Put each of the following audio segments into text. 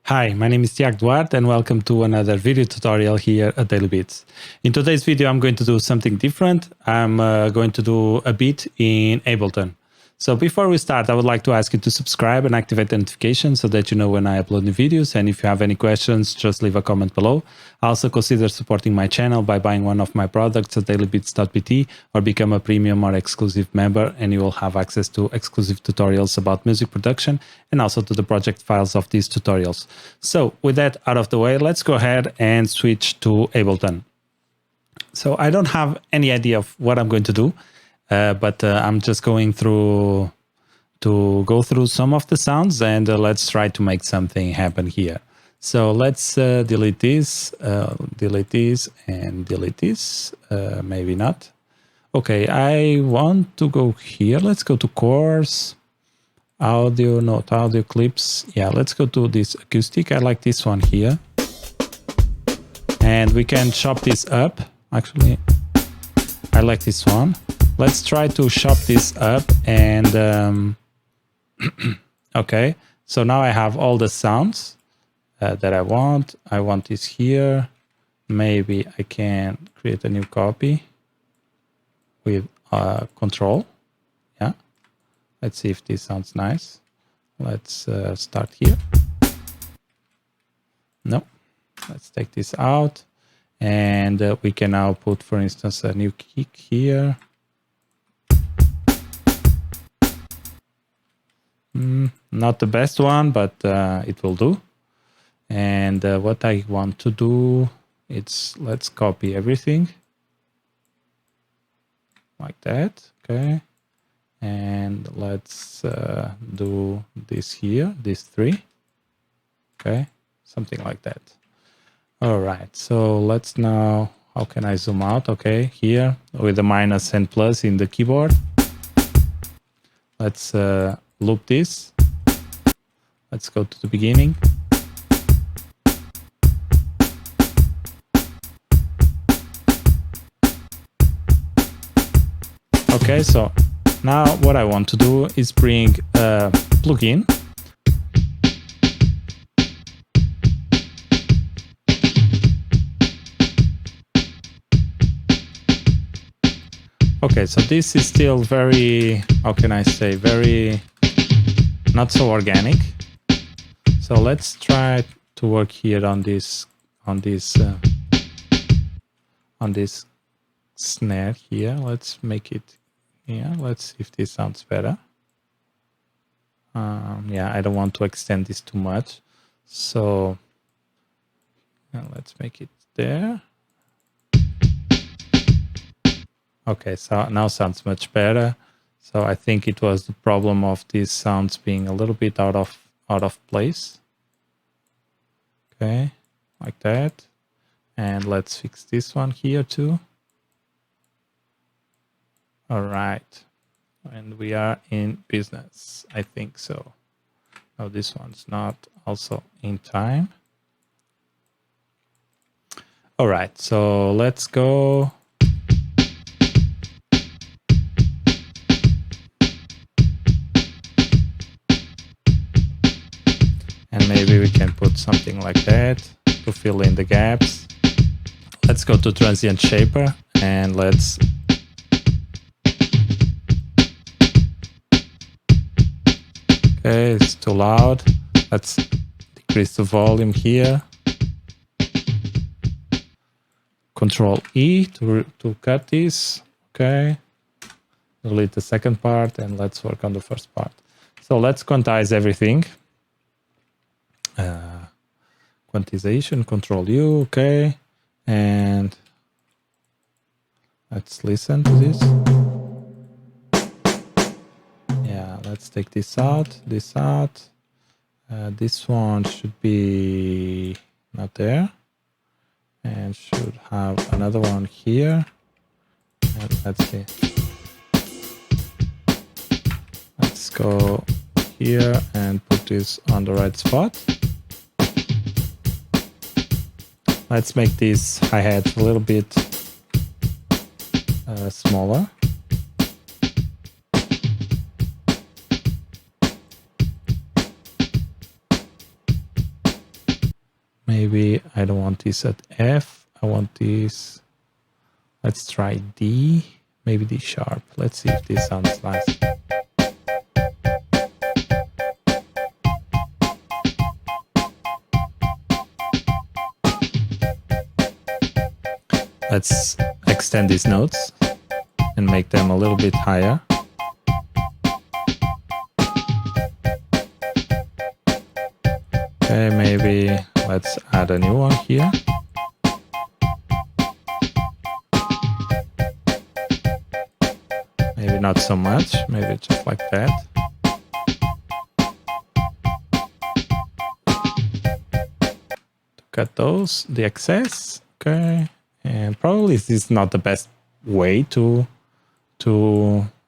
Hi, my name is Tiago Duarte and welcome to another video tutorial here at Daily Beats. In today's video, I'm going to do something different. I'm going to do a beat in Ableton. So before we start, I would like to ask you to subscribe and activate the notifications so that you know when I upload new videos. And if you have any questions, just leave a comment below. Also consider supporting my channel by buying one of my products at DailyBeatsVI or become a premium or exclusive member, and you will have access to exclusive tutorials about music production and also to the project files of these tutorials. So with that out of the way, let's go ahead and switch to Ableton. So I don't have any idea of what I'm going to do. But I'm just going through some of the sounds, and let's try to make something happen here. So let's delete this, and delete this. Maybe not. Okay, I want to go here. Let's go to Course, Audio, not Audio Clips. Yeah, let's go to this acoustic. I like this one here. And we can chop this up. Actually, I like this one. Let's try to chop this up and okay, so now I have all the sounds that I want. I want this here. Maybe I can create a new copy with Control. Yeah, let's see if this sounds nice. Let's start here. No, let's take this out, and we can now put, for instance, a new kick here. Not the best one, but it will do. And what I want to do is let's copy everything like that. Okay, and let's do this here, these three. Okay, something like that. All right, so let's now, how can I zoom out? Okay, here with the minus and plus in the keyboard. Let's loop this. Let's go to the beginning. Okay, so now what I want to do is bring a plugin. Okay, so this is still very, how can I say, very not so organic. So let's try to work here on this snare here. Let's make it here. Let's see if this sounds better. Yeah, I don't want to extend this too much. So let's make it there. Okay, so now sounds much better. So I think it was the problem of these sounds being a little bit out of place. Okay, like that. And let's fix this one here too. All right, and we are in business, I think so. No, this one's not also in time. All right, so let's go. And maybe we can put something like that to fill in the gaps. Let's go to Transient Shaper and let's okay, it's too loud. Let's decrease the volume here. Control E to cut this. Okay. Delete the second part and let's work on the first part. So let's quantize everything. Quantization, Control U, okay, and let's listen to this. Yeah, let's take this out, this one should be not there, and should have another one here. And let's see. Let's go here and put this on the right spot. Let's make this hi-hat a little bit smaller. maybe I don't want this at F. I want this. Let's try D. Maybe D sharp. Let's see if this sounds nice. Let's extend these notes and make them a little bit higher. Okay, maybe let's add a new one here. Maybe not so much, maybe just like that. Cut those, the excess, okay. And probably this is not the best way to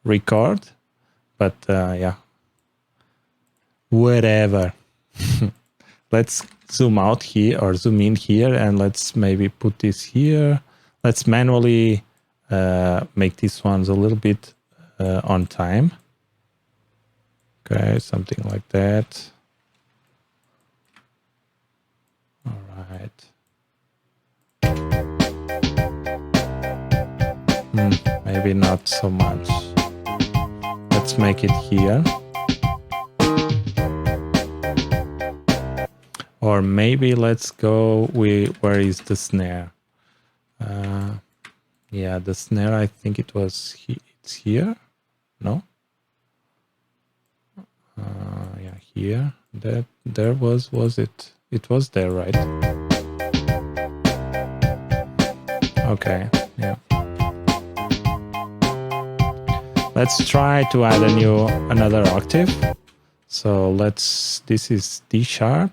record, but yeah, whatever. Let's zoom out here or zoom in here, and let's maybe put this here. Let's manually make these ones a little bit on time. Okay, something like that. All right. Maybe not so much. Let's make it here. Or maybe let's go with, where is the snare? Yeah, the snare, I think it was, it's here. No? Yeah, here. That there was it? It was there, right? Okay, yeah. Let's try to add another octave. So this is D sharp.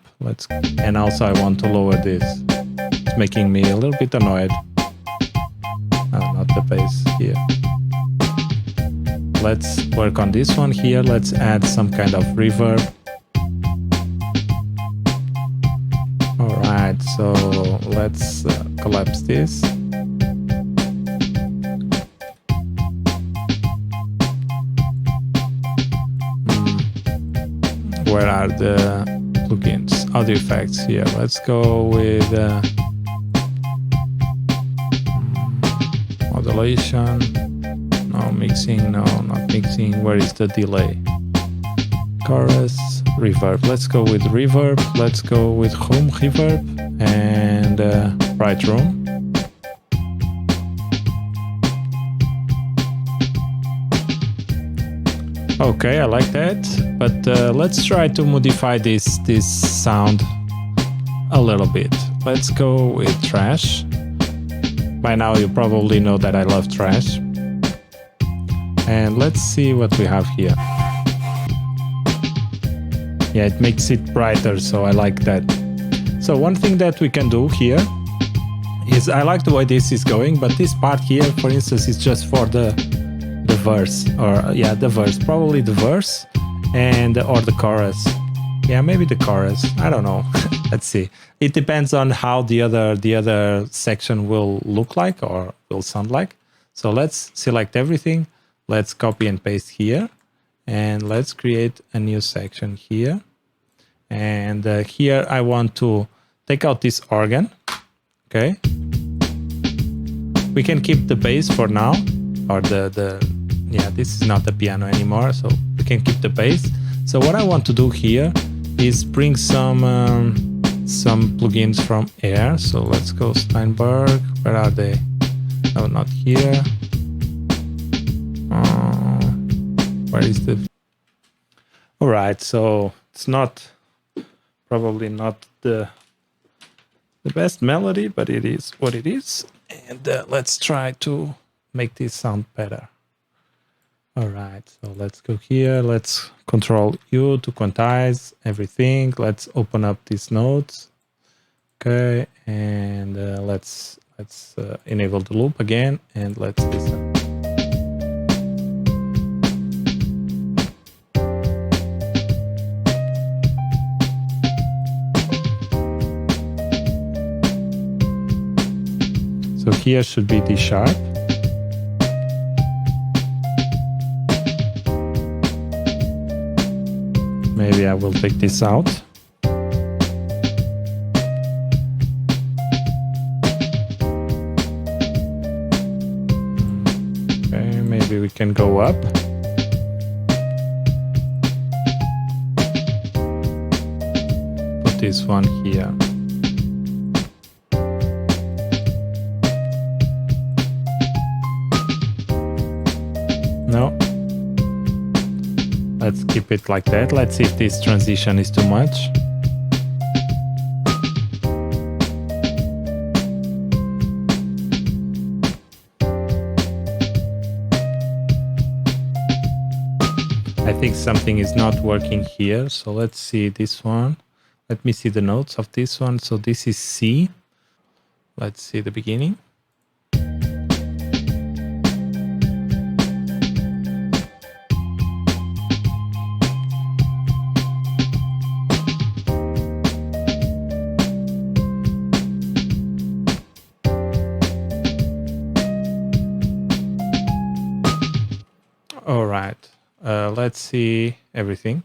And also I want to lower this. It's making me a little bit annoyed. Oh, not the bass here. Let's work on this one here. Let's add some kind of reverb. All right, so let's collapse this. Where are the plugins? Audio effects here. Let's go with modulation. No mixing. No, not mixing. Where is the delay? Chorus, reverb. Let's go with reverb. Let's go with home reverb and bright room. Okay, I like that, but let's try to modify this sound a little bit. Let's go with trash. By now you probably know that I love trash. And let's see what we have here. Yeah, it makes it brighter, so I like that. So one thing that we can do here is, I like the way this is going, but this part here, for instance, is just for the verse, or yeah, the verse, probably the verse and or the chorus. Yeah, maybe the chorus, I don't know. Let's see, it depends on how the other section will look like or will sound like. So let's select everything, let's copy and paste here, and let's create a new section here. And here I want to take out this organ. Okay, we can keep the bass for now, or yeah, this is not the piano anymore, so we can keep the bass. So what I want to do here is bring some plugins from Air. So let's go Steinberg. Where are they? No, not here. Where is the? All right, so it's not, probably not the best melody, but it is what it is. And let's try to make this sound better. All right, so let's go here. Let's Control U to quantize everything. Let's open up these notes. Okay, and let's enable the loop again, and let's listen. So here should be D sharp. Maybe I will take this out. can go up. Put this one here. No. Let's keep it like that. Let's see if this transition is too much. I think something is not working here. So let's see this one. Let me see the notes of this one. So this is C. Let's see the beginning. All right. Let's see everything.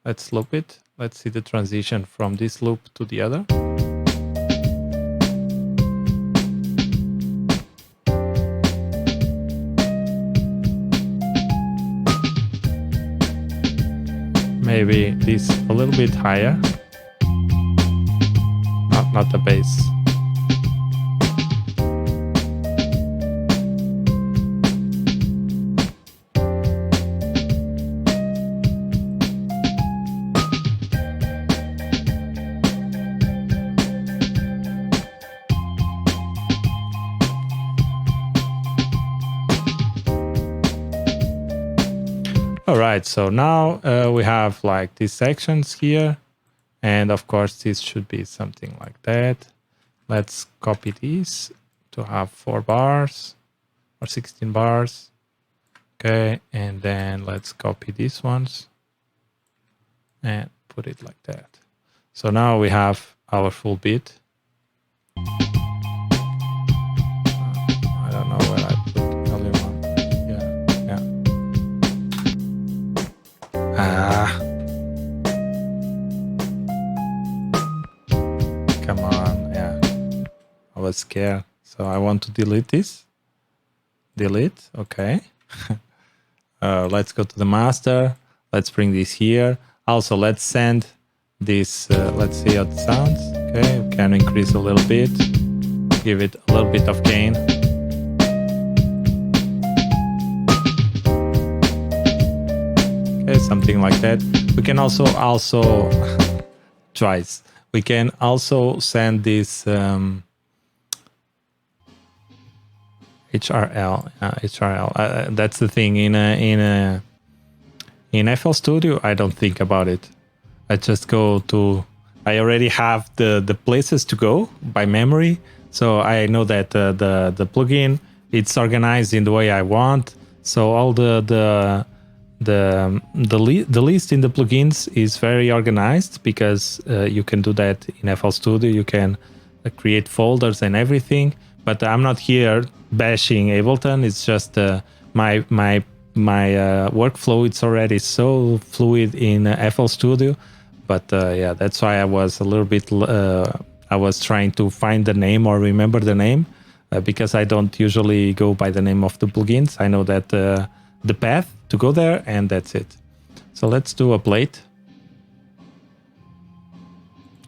Let's loop it. Let's see the transition from this loop to the other. Maybe this a little bit higher. Not the bass. All right, so now we have like these sections here, and of course this should be something like that. Let's copy these to have 4 bars or 16 bars. Okay, and then let's copy these ones and put it like that. So now we have our full beat. I don't know where I put only one. Yeah. Come on, yeah. I was scared. So I want to delete this. Delete, okay. Let's go to the master. Let's bring this here. Also, let's send this, let's see how it sounds. Okay, we can increase a little bit. Give it a little bit of gain. Okay, something like that. We can also twice. We can also send this HRL. That's the thing in FL Studio. I don't think about it. I just go to. I already have the places to go by memory, so I know that the plugin it's organized in the way I want. So all the list in the plugins is very organized because you can do that in FL Studio. You can create folders and everything. But I'm not here bashing Ableton. It's just my workflow. It's already so fluid in FL Studio. But yeah, that's why I was a little bit. I was trying to find the name or remember the name because I don't usually go by the name of the plugins. I know that the path to go there, and that's it. So let's do a plate.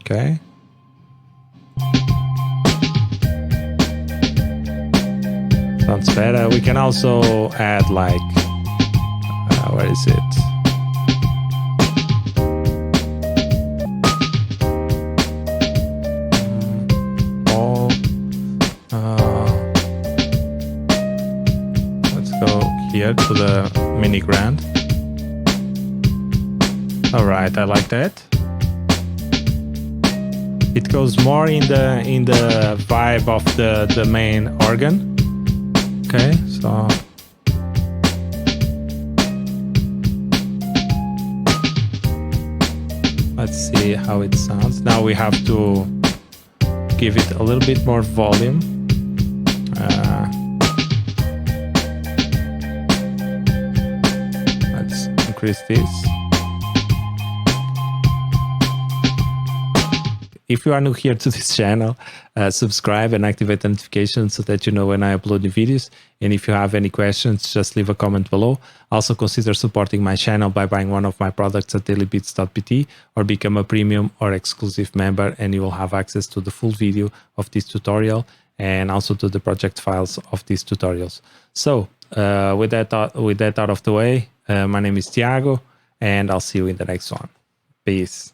Okay. Sounds better. We can also add like, where is it? Let's go here to the mini grand. All right, I like that. It goes more in the vibe of the main organ. Okay, so let's see how it sounds. Now we have to give it a little bit more volume. Let's increase this. if you are new here to this channel, subscribe and activate the notifications so that you know when I upload new videos. And if you have any questions, just leave a comment below. Also consider supporting my channel by buying one of my products at DailyBeats.pt or become a premium or exclusive member, and you will have access to the full video of this tutorial and also to the project files of these tutorials. So with that out of the way, my name is Tiago, and I'll see you in the next one. Peace.